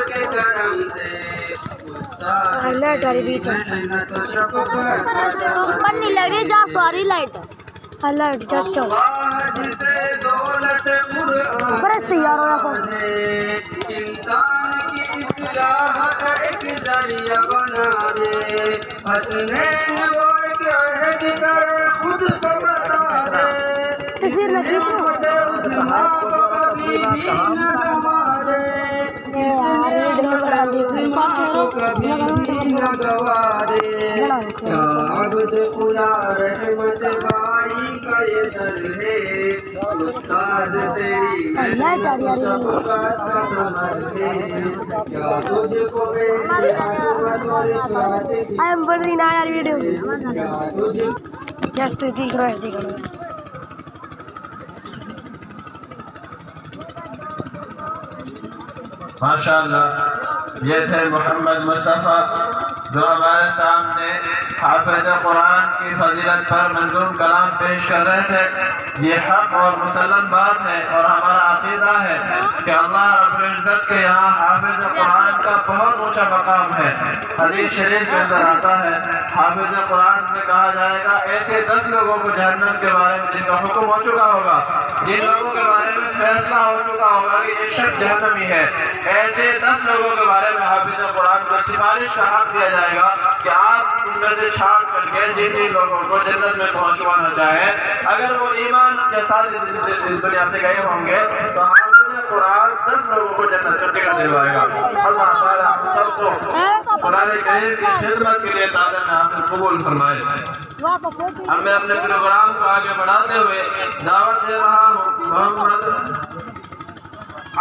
کے کرم سے پڑھنے لگے جا ساری لائٹ لائٹ چچو بڑے سیاروں کو انسان کی اصلاح کا ایک ذریعہ بنا دے حسنین وہ ایک عہد کرے خود کو بتا دے کبھی بھی نہ گوا دے کبھی بھی نہ گوا دے کیا عبد خدا رحمت باری کا یہ در ہے استاد تیری شفقت کا کمر ہے کیا تجھ کو میری عظمت اور اطاعت کی I am burning our video. کیا تجھ Just to dig right there. ماشاءاللہ یہ تھے محمد مصطفیٰ جو ہمارے سامنے حافظ قرآن کی فضیلت پر منظوم کلام پیش کر رہے تھے. یہ حق اور مسلم بات ہے اور ہمارا عقیدہ ہے کہ اللہ رب العزت کے یہاں حافظ قرآن کا بہت اونچا مقام ہے. حدیث شریف کے اندر آتا ہے حافظ قرآن سے کہا جائے گا ایسے 10 لوگوں کو جہنم کے بارے میں جن کا حکم ہو چکا ہوگا, جن لوگوں کے بارے میں فیصلہ ہو چکا ہوگا کہ یہ شخص جہنمی ہے, ایسے 10 لوگوں کے بارے میں حافظ قرآن کو سفارش کا حق دیا جائے گا کہ آپ ان میں سے چھاڑ کر کے جن لوگوں کو جنت میں پہنچوانا چاہے اگر وہ ایمان کے ساتھ اس دنیا سے گئے ہوں گے تو حافظ قرآن 10 لوگوں کو جنت کا ٹکٹ دلوائے گا. اللہ تعالیٰ ہم سب کو قرآن کریم کی خدمت کے لیے تعالیٰ نے آپ قبول فرمائے. میں اپنے پروگرام کو آگے بڑھاتے ہوئے دعوت دے رہا ہوں محمد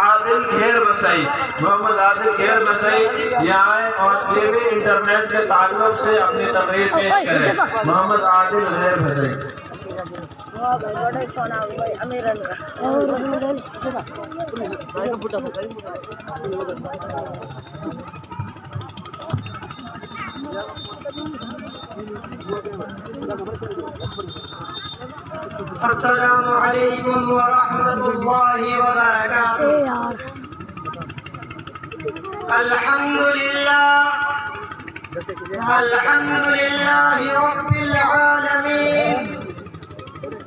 عادل گھیر بسائی. محمد عادل گھیر بسائی یہ آئے اور ٹی وی انٹرنیٹ کے تعلق سے اپنی تقریر پیش کریں. محمد عادل گھیر بسائی. السلام علیکم ورحمۃ اللہ وبرکاتہ. الحمدللہ رب العالمین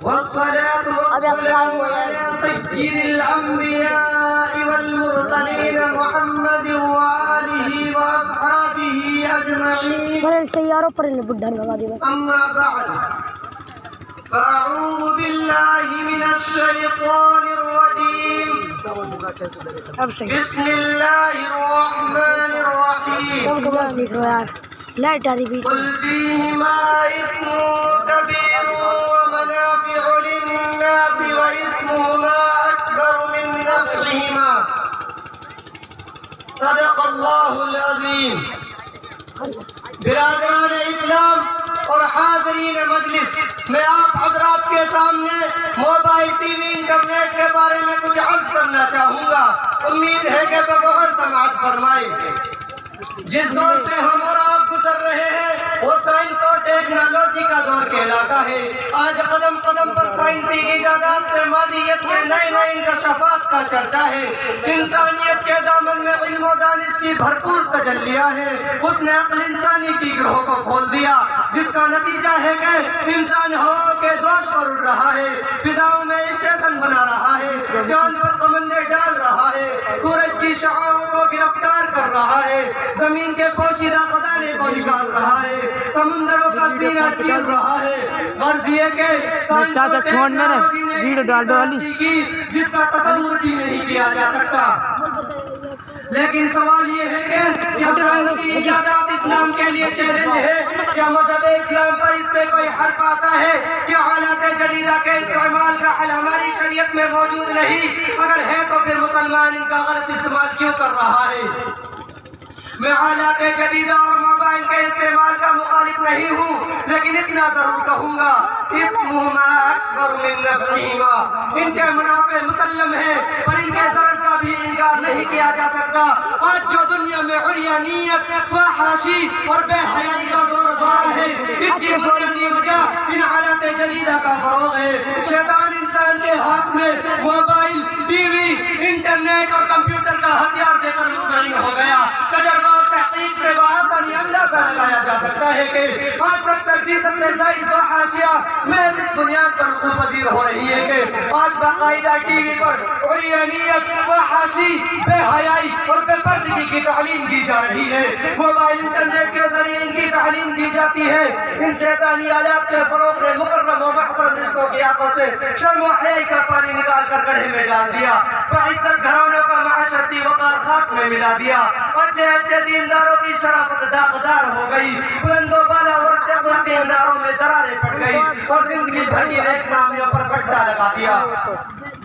والصلاة والسلام على سيد الأنبياء والمرسلين محمد وآله وأصحابه أجمعين. أما بعد فأعوذ بالله من الشيطان الرجيم. بسم الله الرحمن الرحيم. قل فيهما إثم كبير ومنافع للناس وإثمهما أكبر من نفعهما. صدق الله العظيم. برادران اسلام اور حاضرین مجلس, میں آپ حضرات کے سامنے موبائل ٹی وی انٹرنیٹ کے بارے میں کچھ عرض کرنا چاہوں گا. امید ہے کہ بغور سماعت فرمائیں. جس دور سے ہم اور آپ گزر رہے ہیں وہ سائنس اور ٹیکنالوجی کا دور کہلاتا ہے. آج قدم قدم پر سائنسی ایجادات سے مادیت میں نئے نئے انکشافات کا چرچا ہے. انسانیت کے دامن میں علم و دانش کی بھرپور تجلیہ ہے. اس نے عقل انسانی کی گروہ کو کھول دیا جس کا نتیجہ ہے کہ انسان ہوا کے دوش پر اڑ رہا ہے, فضاؤں میں اسٹیشن بنا رہا ہے, چاند پر کمندے ڈال رہا ہے, سورج کی شعاعوں کو گرفتار کر رہا ہے, زمین کے پوشیدہ خزانے کو نکال رہا ہے, سمندروں کا سینہ چیر رہا ہے. غرض یہ کہ سائنس اور ٹیکنالوجی نے ترقی کی جس کا تصور بھی نہیں کیا جا سکتا. لیکن سوال یہ ہے کہ کیا سائنس کی ایجادات اسلام کے لیے چیلنج ہے؟ کیا مذہب اسلام پر اس سے کوئی حرف آتا ہے؟ کیا آلات جدیدہ کے استعمال کا حل ہماری شریعت میں موجود نہیں؟ اگر ہے تو پھر مسلمان ان کا غلط استعمال کیوں کر رہا ہے؟ میں آلات جدیدہ اور موبائل کے استعمال کا مخالف نہیں ہوں, لیکن اتنا ضرور کہوں گا اثمہما اکبر من نفعہما. ان کے منافع مسلم ہیں پر ان کے ضرر کا بھی انکار نہیں کیا جا سکتا. آج جو دنیا میں عریانیت, فحاشی اور بے حیائی کا دور ہے, اس کی بنیادی وجہ ان آلات جدیدہ کا فروغ ہے. شیطان انسان کے ہاتھ میں موبائل, ٹی وی, انٹرنیٹ اور کمپیوٹر کا ہتھیار دے کر مطمئن ہو گیا کرتا ہے کہ آج 70% سے زائد حاشیہ محض اس بنیاد پر رسوخ پذیر ہو رہی ہے کہ آج باقاعدہ ٹی وی پر عریانیت، فحاشی، بے حیائی اور بے پردگی کی تعلیم دی جا رہی ہے۔ موبائل انٹرنیٹ کے ذریعے ان کی تعلیم دی جاتی ہے۔ ان شیطانی آلات کے فروغ نے مکرم و محترم رشتوں کی آنکھوں سے شرم و حیا کا پانی نکال کر گڑھے میں ڈال دیا، بعزت گھرانوں کا معاشرتی وقار خاک میں ملا دیا، اچھے اچھے دینداروں کی شرافت داغدار ہو گئی، بلند و بالا اور تقویٰ کے ناروں میں دراریں پڑ گئی اور زندگی بھر کی نیک نامیوں پر گڈھا لگا دیا۔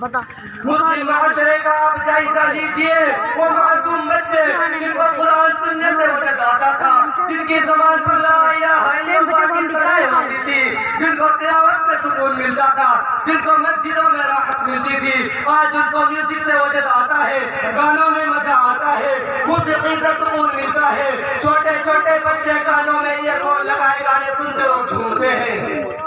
مسلم معاشرے کا آپ جائزہ لیجئے، وہ معصوم بچے جن کو قرآن سننے سے وجد آتا تھا، جن کی زبان پر لا الہ الا اللہ کی صدائیں ہوتی تھی، جن کو تلاوت میں سکون ملتا تھا، جن کو مسجدوں میں راحت ملتی تھی، آج ان کو میوزک سے وجد آتا ہے، گانوں میں مزہ آتا ہے، موسیقی سے سکون ملتا ہے۔ چھوٹے چھوٹے بچے کانوں میں ایئر فون لگائے گانے سنتے اور جھومتے ہیں۔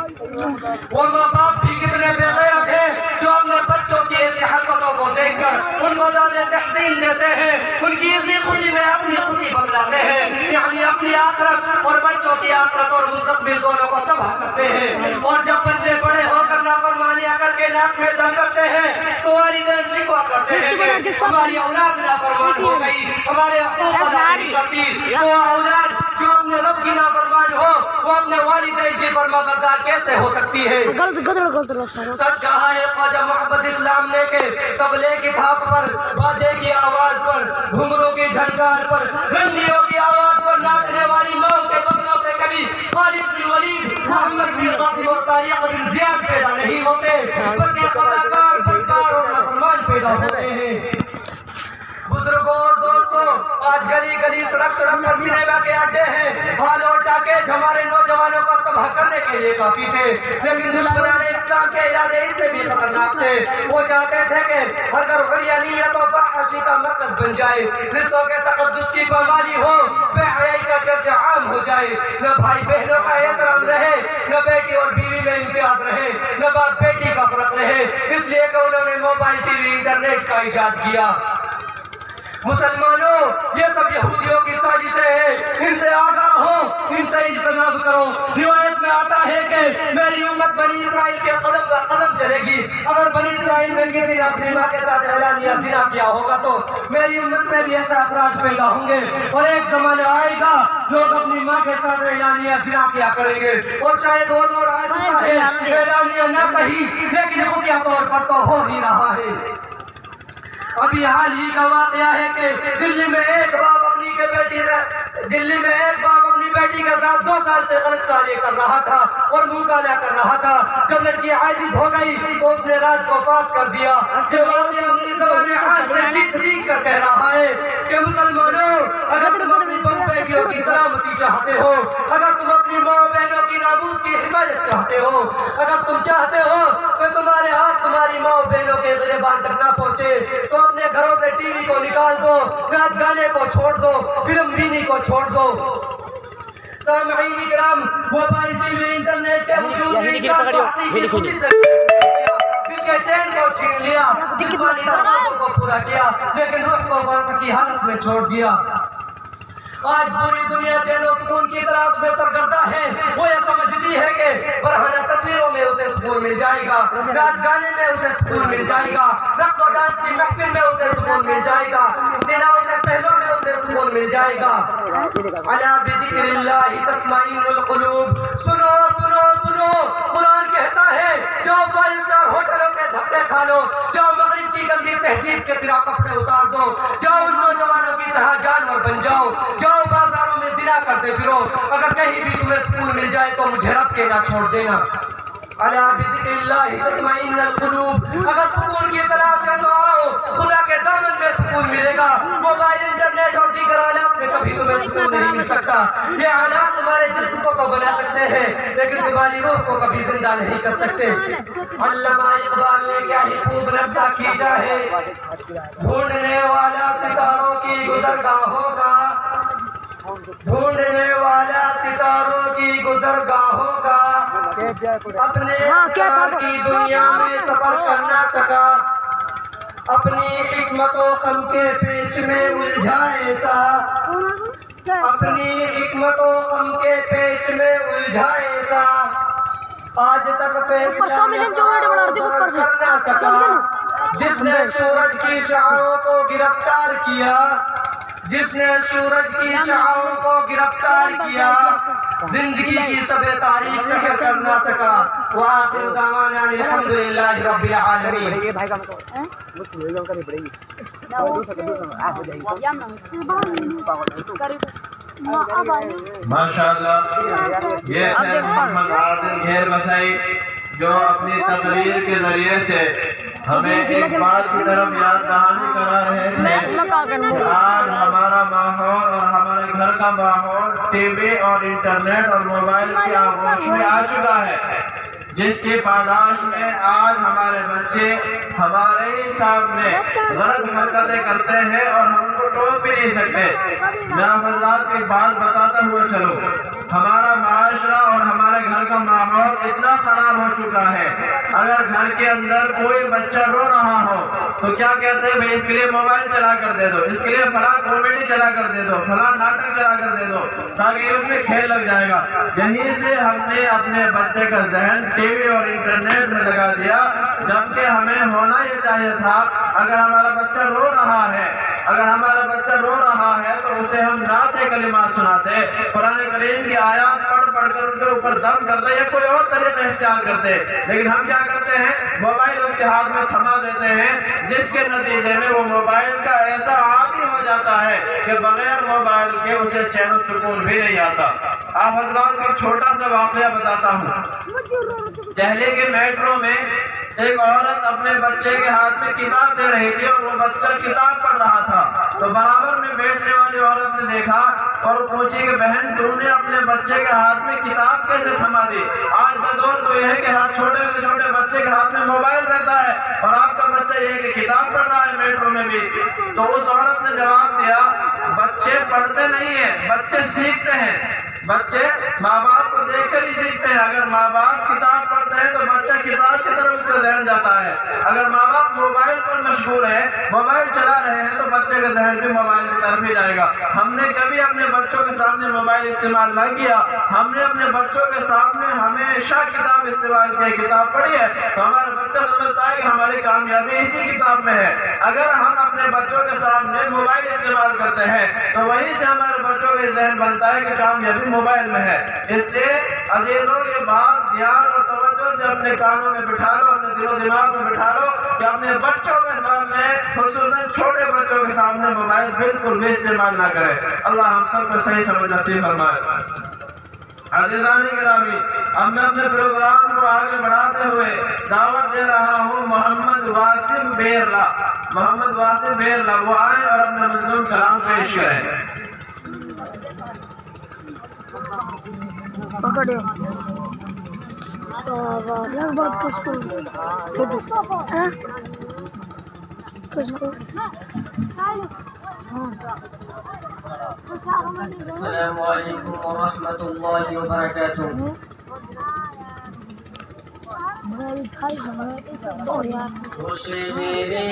وہ ماں باپ بھی کتنے بے غیرت ہیں جو اپنے بچوں کی ایسی حرکتوں کو دیکھ کر ان کو زیادہ تحسین دیتے ہیں، ان کی اسی خوشی میں اپنی خوشی بدلاتے ہیں، یعنی اپنی آخرت اور بچوں کی آخرت اور مستقبل دونوں کو تباہ کرتے ہیں۔ اور جب بچے بڑے ہو کر نافرمانیاں کر کے ناک میں دم کرتے ہیں تو والدین شکوہ کرتے ہیں کہ ہماری اولاد نافرمان ہو گئی، ہمارے حقوق ادا نہیں کرتی۔ وہ اولاد جو اپنے رب کی نافرمان ہو وہ اپنے والدین کی فرمانبردار کیسے ہو سکتی ہے؟ سچ کہا ہے خواجہ محمد اسلام نے کہ تبلے کی تھاپ پر، باجے کی آواز پر، گھنگرو کی جھنکار پر، رنڈیوں کی آواز پر ناچنے والی ماں کے بدنوں سے کبھی خالد بن ولید، محمد بن قاسم اور طارق بن زیاد پیدا نہیں ہوتے، بلکہ خطاکار، بدکار اور نافرمان پیدا ہوتے ہیں۔ بزرگوں اور دوستوں، آج گلی گلی سڑک سڑک پر سنیما کے اڈے ہیں، حال اور ڈاکے ہمارے نوجوانوں کو تباہ کرنے کے لیے کافی تھے، لیکن دشمنان اسلام کے ارادے اس سے بھی خطرناک تھے۔ وہ چاہتے تھے کہ ہر گھر عریانیت و فحاشی کا مرکز بن جائے، رشتوں کے تقدس کی پامالی ہو، بے حیائی کا چرچا عام ہو جائے، نہ بھائی بہنوں کا احترام رہے، نہ بیٹی اور بیوی میں امتیاز رہے، نہ باپ بیٹی کا فرق رہے، اس لیے کہ انہوں نے موبائل ٹی وی انٹرنیٹ کا ایجاد کیا۔ مسلمانوں، یہ سب یہودیوں کی سازشیں ہیں، ان سے آگاہ رہو، ان سے اجتناب کرو۔ روایت میں آتا ہے کہ میری امت بنی اسرائیل کے قدم پر قدم چلے گی۔ اگر بنی اسرائیل میں کسی نے اپنی ماں کے ساتھ اعلانیہ زنا کیا ہوگا تو میری امت میں بھی ایسے افراد پیدا ہوں گے، اور ایک زمانہ آئے گا لوگ اپنی ماں کے ساتھ اعلانیہ زنا کیا کریں گے، اور شاید وہ دور آ چکا ہے، اعلانیہ نہ صحیح لیکن خفیہ طور پر تو ہو ہی رہا ہے۔ ابھی حال ہی کا واقعہ ہے کہ دلی میں ایک باپ اپنی بیٹی کے ساتھ 2 سال سے غلط کاریہ کر رہا تھا اور منہ کالا کر رہا تھا۔ جب لڑکی عاجز ہو گئی تو اس نے رات کو پاس کر دیا۔ یہ واقعہ اپنی زبان حال سے چیخ چیخ کر کہہ رہا ہے کہ مسلمانوں، اگر تم اپنی بہو بیٹیوں کی سلامتی چاہتے ہو، اگر تم اپنی ماں بہنوں کی ناموس کی حفاظت چاہتے ہو، اگر تم چاہتے ہو کہ تمہارے ہاتھ تمہاری ماں بہنوں کے گریبان تک نہ پہنچے تو اپنے گھروں سے ٹی وی کو نکال دو، ناچ گانے کو چھوڑ دو، فلم بینی کو چھوڑ دو۔ سامعین اکرام، موبائل ٹی وی انٹرنیٹ کے وجود نے انسان کو حقیقی خوشی سے دل کے چین کو چھین لیا، جسمانی تقاضوں کو پورا کیا، لیکن روح کو غرق کی حالت میں چھوڑ دیا۔ آج پوری دنیا چین و سکون کی تلاش میں سرگردہ ہے۔ وہ یہ سمجھتی ہے کہ برہنہ تصویروں میں اسے سکون مل جائے گا، ناچ گانے میں اسے سکون مل جائے گا، رقص و ڈانس کی محفل میں اسے سکون مل جائے گا، زنا کے پہلوں میں اسے سکون مل جائے گا۔ الا بذکر اللہ تطمئن القلوب۔ سنو سنو سنو، قرآن کہتا ہے جاؤ 5 اسٹار ہوٹلوں کے دھکے کھا لو، جاؤ مغرب کی گندی تہذیب کے طرح کپڑے اتار دو، جاؤ ان نوجوانوں کی طرح جانور بن جاؤ، جاؤ بازاروں میں زنا کرتے پھرو، اگر کہیں بھی تمہیں سکون مل جائے تو مجھے رب کے نہ چھوڑ دینا۔ الا بذکر اللہ تطمئن القلوب۔ اگر سکون کی تلاش ہے تو آؤ، خدا کے دامن میں سکون ملے گا۔ موبائل انٹرنیٹ اور دیگر آلات میں کبھی تمہیں سکون نہیں مل سکتا۔ یہ آلات تمہارے جسم کو بنا سکتے ہیں لیکن تمہاری روح کو کبھی زندہ نہیں کر سکتے۔ علامہ اقبال نے کیا ہی خوب نقشہ کھینچا ہے، ڈھونڈنے والا ستاروں کی گزرگاہوں کا، ڈھونڈنے والا ستاروں کی گزرگاہوں کا، اپنے اقرار کی دنیا میں سفر کر نہ سکا، اپنی حکمت و خم کے پیچ میں الجھا ایسا، اپنی قسمتوں غم کے پیچ میں الجھائے گا آج تک فیصلہ کرنا سکا جس نے سورج کی شعاعوں کو گرفتار کیا جس نے سورج کی شعاعوں کو گرفتار کیا زندگی کی سب تاریخ سفر کر نہ سکا وآخر دعوانا الحمدللہ رب العالمین ماشاءاللہ یہ ہے محمد عادل گھیر بسائی جو اپنی تقریر کے ذریعے سے ہمیں ایک بات کی طرف یاد دہانی کرا رہے تھے آج ہمارا ماحول اور ہمارے گھر کا ماحول ٹی وی اور انٹرنیٹ اور موبائل کی آغوش میں آ چکا ہے جس کی پاداش میں آج ہمارے بچے ہمارے ہی سامنے غلط حرکتیں کرتے ہیں اور ہم کو ٹوک بھی نہیں سکتے میں آپ حضرات کی بات بتاتا ہوا چلوں ہمارا معاشرہ اور ہمارے گھر کا ماحول اتنا خراب ہو چکا ہے اگر گھر کے اندر کوئی بچہ رو رہا ہو تو کیا کہتے ہیں بھائی اس کے لیے موبائل چلا کر دے دو اس کے لیے فلاں کامیڈی چلا کر دے دو فلاں ناٹک چلا کر دے دو تاکہ اس میں کھیل لگ جائے گا یہیں سے ہم نے اپنے بچے کا ذہن ٹی وی اور انٹرنیٹ میں لگا دیا جبکہ ہمیں ہونا یہ چاہیے تھا اگر ہمارا بچہ رو رہا ہے تو اسے ہم نعت کلمات سناتے قرآن کریم کی آیات پڑھ کر ان کے اوپر دم کرتے یا کوئی اور طریقہ اختیار کرتے لیکن ہم کیا کرتے ہیں موبائل اس کے ہاتھ میں تھما دیتے ہیں جس کے نتیجے میں وہ موبائل کا ایسا عادی ہو جاتا ہے کہ بغیر موبائل کے اسے چین و سکون بھی نہیں آتا آپ حضرات کو ایک چھوٹا سا واقعہ بتاتا ہوں دہلی کے میٹرو میں ایک عورت اپنے بچے کے ہاتھ میں کتاب دے رہی تھی اور وہ بچہ کتاب پڑھ رہا تھا تو برابر میں بیٹھنے والی عورت نے دیکھا اور پوچھی کہ بہن تم نے اپنے بچے کے ہاتھ میں کتاب کیسے تھما دی آج کا دور تو یہ ہے کہ ہر چھوٹے سے چھوٹے بچے کے ہاتھ میں موبائل رہتا ہے اور آپ کا بچہ یہ ہے کہ کتاب پڑھ رہا ہے میٹرو میں بھی تو اس عورت نے جواب دیا بچے پڑھتے نہیں ہیں بچے سیکھتے ہیں بچے ماں باپ کو دیکھ کر ہی سیکھتے ہیں اگر ماں باپ کتاب پڑھتے ہیں تو بچہ کتاب کی طرف سے ذہن جاتا ہے اگر ماں باپ موبائل پر مشغول ہے موبائل چلا رہے ہیں تو بچے کا ذہن بھی موبائل کی طرف ہی جائے گا ہم نے کبھی اپنے بچوں کے سامنے موبائل استعمال نہ کیا ہم نے اپنے بچوں کے سامنے ہمیشہ کتاب استعمال کی کتاب پڑھی ہے تو ہمارا بچہ سمجھتا ہے کہ ہماری کامیابی اسی کتاب میں ہے اگر ہم اپنے بچوں کے سامنے موبائل استعمال کرتے ہیں تو وہیں سے ہمارے بچوں کا ذہن بنتا ہے کہ کامیابی موبائل میں ہے اس لیے عزیزوں یہ بات دھیان اور توجہ سے اپنے کانوں میں بٹھا لو اپنے دل و دماغ میں بٹھا لو کہ اپنے بچوں کے سامنے خصوصاً چھوٹے بچوں کے سامنے موبائل بالکل بھی استعمال نہ کرے اللہ ہم سب کو صحیح سمجھ نصیب فرمائے عزیزان گرامی اب میں اپنے پروگرام کو آگے بڑھاتے ہوئے دعوت دے رہا ہوں محمد واسم بیرلا وہ آئیں اور اپنا مظلوم کلام پیش کریں پکڑے بات کس کو السلام علیکم ورحمۃ اللہ وبرکاتہ خوش میرے